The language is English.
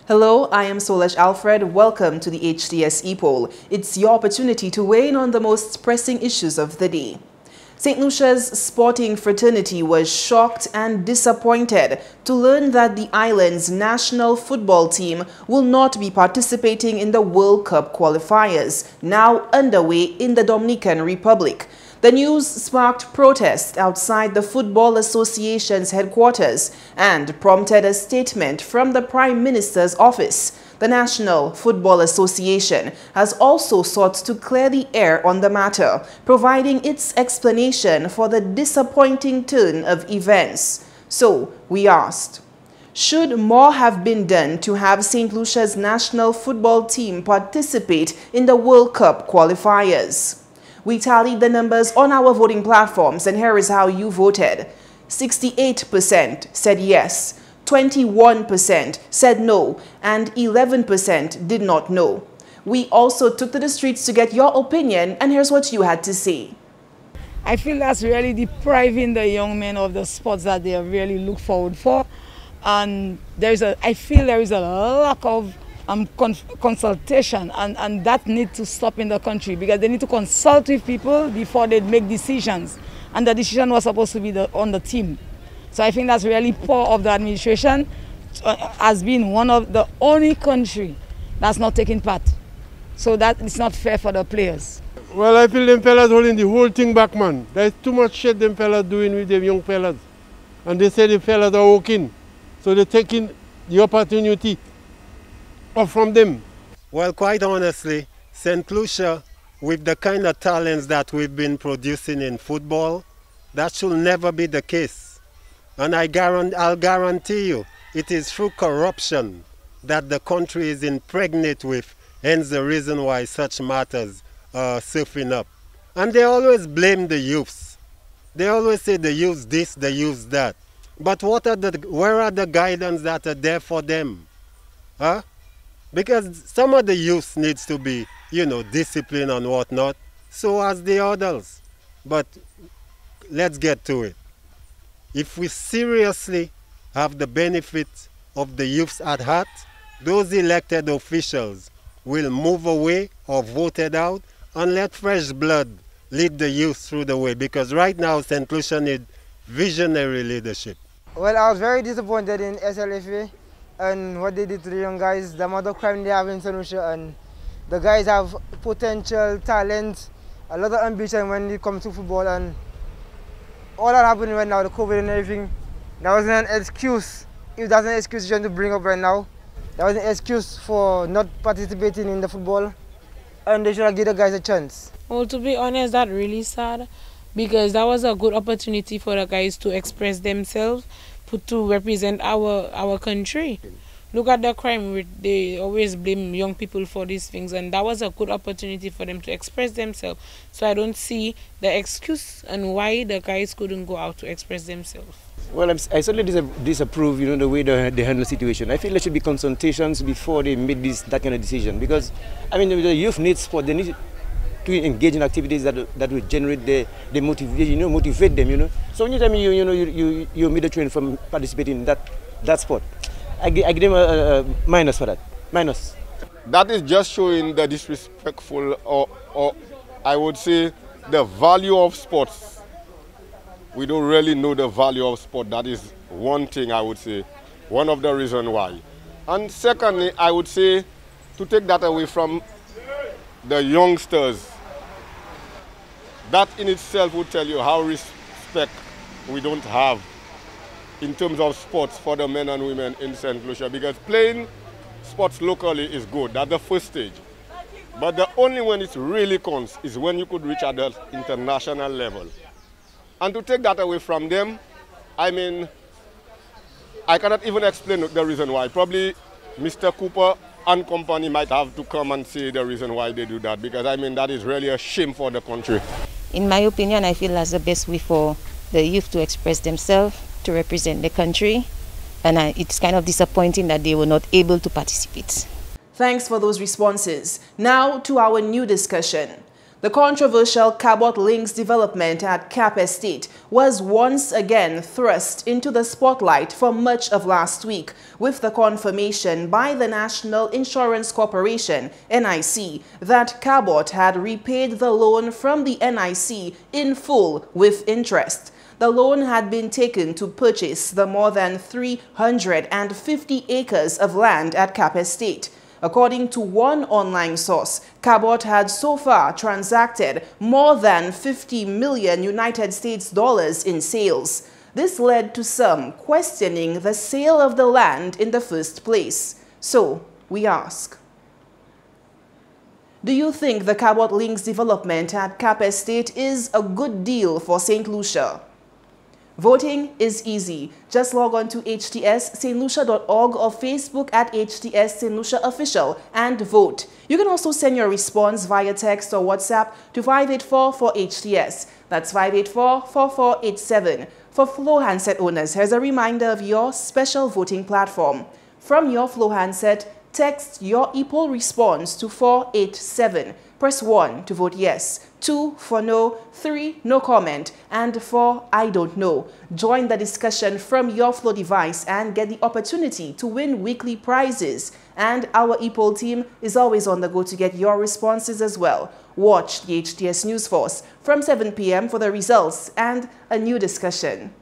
Hello, I am Solesh Alfred. Welcome to the HTS Epoll. It's your opportunity to weigh in on the most pressing issues of the day. St. Lucia's sporting fraternity was shocked and disappointed to learn that the island's national football team will not be participating in the World Cup qualifiers, now underway in the Dominican Republic. The news sparked protests outside the Football Association's headquarters and prompted a statement from the Prime Minister's office. The National Football Association has also sought to clear the air on the matter, providing its explanation for the disappointing turn of events. So, we asked, should more have been done to have St. Lucia's national football team participate in the World Cup qualifiers? We tallied the numbers on our voting platforms, and here is how you voted. 68% said yes, 21% said no, and 11% did not know. We also took to the streets to get your opinion, and here's what you had to say. I feel that's really depriving the young men of the sports that they really look forward for. And I feel there is a lack of consultation, and that needs to stop in the country, because they need to consult with people before they make decisions, and the decision was supposed to be on the team. So I think that's really poor of the administration, as being one of the only country that's not taking part. So that it's not fair for the players. Well, I feel them fellas holding the whole thing back, man. There's too much shit them fellas doing with them young fellas, and they say the fellas are working, so they're taking the opportunity from them. Well, quite honestly, St. Lucia, with the kind of talents that we've been producing in football, that should never be the case. And I'll guarantee you, it is through corruption that the country is impregnate with, hence the reason why such matters are surfing up. And they always blame the youths. They always say the youths this, the youths that. But where are the guidance that are there for them? Huh? Because some of the youth needs to be, disciplined and whatnot, so as the others. But let's get to it. If we seriously have the benefit of the youths at heart, those elected officials will move away or voted out and let fresh blood lead the youth through the way. Because right now, St. Lucia needs visionary leadership. Well, I was very disappointed in SLFA. And what they did to the young guys, the amount of crime they have in St. Lucia, and the guys have potential, talent, a lot of ambition when it comes to football, and all that happening right now, the COVID and everything, that wasn't an excuse. If that's an excuse you're trying to bring up right now, that was an excuse for not participating in the football, and they should have given the guys a chance. Well, to be honest, that's really sad, because that was a good opportunity for the guys to express themselves, to represent our country. Look at the crime. They always blame young people for these things, and that was a good opportunity for them to express themselves. So I don't see the excuse and why the guys couldn't go out to express themselves. Well, I certainly disapprove, the way they handle the situation. I feel there should be consultations before they make that kind of decision, because the youth needs sport. They need to engage in activities that will generate the motivation, motivate them, So anytime you made a train from participating in that sport, I give them a minus for that. Minus. That is just showing the disrespectful, or I would say, the value of sports. We don't really know the value of sport. That is one thing I would say, one of the reasons why. And secondly, I would say, to take that away from the youngsters, that in itself would tell you how respect we don't have in terms of sports for the men and women in St. Lucia, because playing sports locally is good. That's the first stage. But the only when it really counts is when you could reach at the international level. And to take that away from them, I cannot even explain the reason why. Probably Mr. Cooper and company might have to come and say the reason why they do that, because that is really a shame for the country. In my opinion, I feel that's the best way for the youth to express themselves, to represent the country, and it's kind of disappointing that they were not able to participate. Thanks for those responses. Now to our new discussion. The controversial Cabot Links development at Cap Estate was once again thrust into the spotlight for much of last week, with the confirmation by the National Insurance Corporation, NIC, that Cabot had repaid the loan from the NIC in full with interest. The loan had been taken to purchase the more than 350 acres of land at Cap Estate. According to one online source, Cabot had so far transacted more than 50 million United States dollars in sales. This led to some questioning the sale of the land in the first place. So, we ask, do you think the Cabot Links development at Cap Estate is a good deal for St. Lucia? Voting is easy. Just log on to htstlucia.org or Facebook at HTS St. Lucia Official and vote. You can also send your response via text or WhatsApp to 584-4HTS. That's 584-4487. For Flow handset owners, here's a reminder of your special voting platform. From your Flow handset, text your Epoll response to 487. Press 1 to vote yes, 2 for no, 3 no comment, and 4 I don't know. Join the discussion from your Flow device and get the opportunity to win weekly prizes. And our Epoll team is always on the go to get your responses as well. Watch the HTS News Force from 7 p.m. for the results and a new discussion.